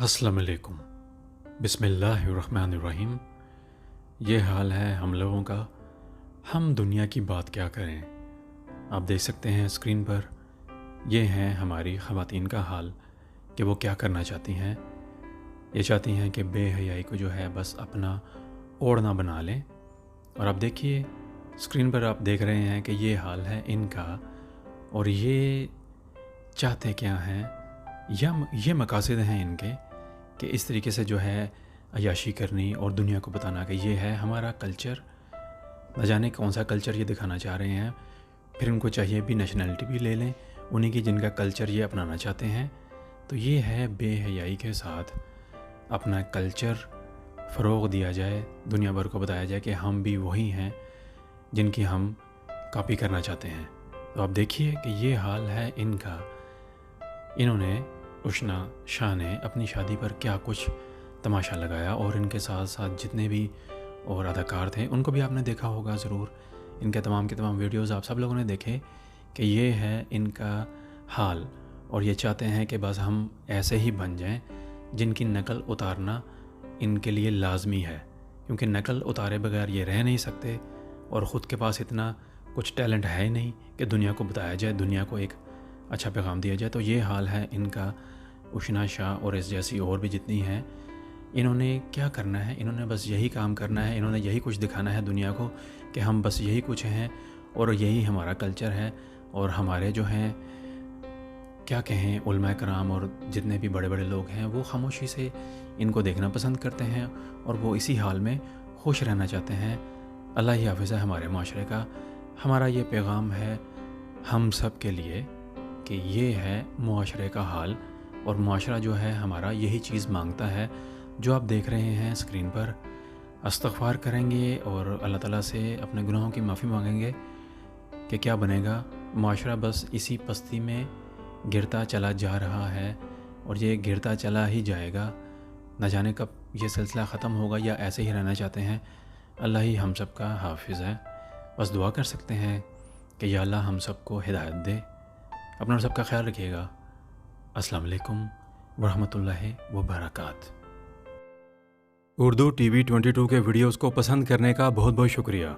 अस्सलाम वालेकुम। बिस्मिल्लाहिर्रहमानिर्रहीम। ये हाल है हम लोगों का, हम दुनिया की बात क्या करें। आप देख सकते हैं स्क्रीन पर, ये हैं हमारी ख़वातीन का हाल कि वो क्या करना चाहती हैं। ये चाहती हैं कि बेहयाई को जो है बस अपना ओढ़ना बना लें। और आप देखिए स्क्रीन पर, आप देख रहे हैं कि ये हाल है इनका। और ये चाहते क्या हैं, या ये मकासद हैं इनके कि इस तरीके से जो है अय्याशी करनी और दुनिया को बताना कि ये है हमारा कल्चर। न जाने कौन सा कल्चर ये दिखाना चाह रहे हैं। फिर इनको चाहिए भी नेशनैलिटी भी ले लें उन्हीं की जिनका कल्चर ये अपनाना चाहते हैं। तो ये है बेहयाई के साथ अपना कल्चर फ़रोग़ दिया जाए, दुनिया भर को बताया जाए कि हम भी वही हैं जिनकी हम कॉपी करना चाहते हैं। तो आप देखिए कि ये हाल है इनका। इन्होंने उशना शाह ने अपनी शादी पर क्या कुछ तमाशा लगाया, और इनके साथ साथ जितने भी और अदाकार थे उनको भी आपने देखा होगा ज़रूर। इनके तमाम के तमाम वीडियोज़ आप सब लोगों ने देखे कि ये है इनका हाल। और ये चाहते हैं कि बस हम ऐसे ही बन जाएं जिनकी नकल उतारना इनके लिए लाजमी है, क्योंकि नकल उतारे बगैर ये रह नहीं सकते। और ख़ुद के पास इतना कुछ टैलेंट है ही नहीं कि दुनिया को बताया जाए, दुनिया को एक अच्छा पैगाम दिया जाए। तो ये हाल है इनका। उशना शाह और इस जैसी और भी जितनी हैं, इन्होंने क्या करना है, इन्होंने बस यही काम करना है, इन्होंने यही कुछ दिखाना है दुनिया को कि हम बस यही कुछ हैं और यही हमारा कल्चर है। और हमारे जो हैं क्या कहें, उलमा कराम और जितने भी बड़े बड़े लोग हैं वो खामोशी से इनको देखना पसंद करते हैं और वो इसी हाल में खुश रहना चाहते हैं। अल्लाह ही हाफ़िज़ है हमारे माशरे का। हमारा ये पैगाम है हम सब के लिए कि ये है मुआशरे का हाल, और मुआशरा जो है हमारा यही चीज़ मांगता है जो आप देख रहे हैं स्क्रीन पर। इस्तग़फ़ार करेंगे और अल्लाह ताला से अपने गुनाहों की माफ़ी मांगेंगे कि क्या बनेगा। मुआशरा बस इसी पस्ती में गिरता चला जा रहा है और ये गिरता चला ही जाएगा। न जाने कब ये सिलसिला ख़त्म होगा या ऐसे ही रहना चाहते हैं। अल्लाह ही हम सब का हाफिज़ है। बस दुआ कर सकते हैं कि या अल्लाह हम सब को हिदायत दे। अपना सब का ख्याल रखिएगा। अस्सलाम वालेकुम वरहमतुल्लाहि वबरकात। उर्दू TV 22 के वीडियोज़ को पसंद करने का बहुत बहुत शुक्रिया।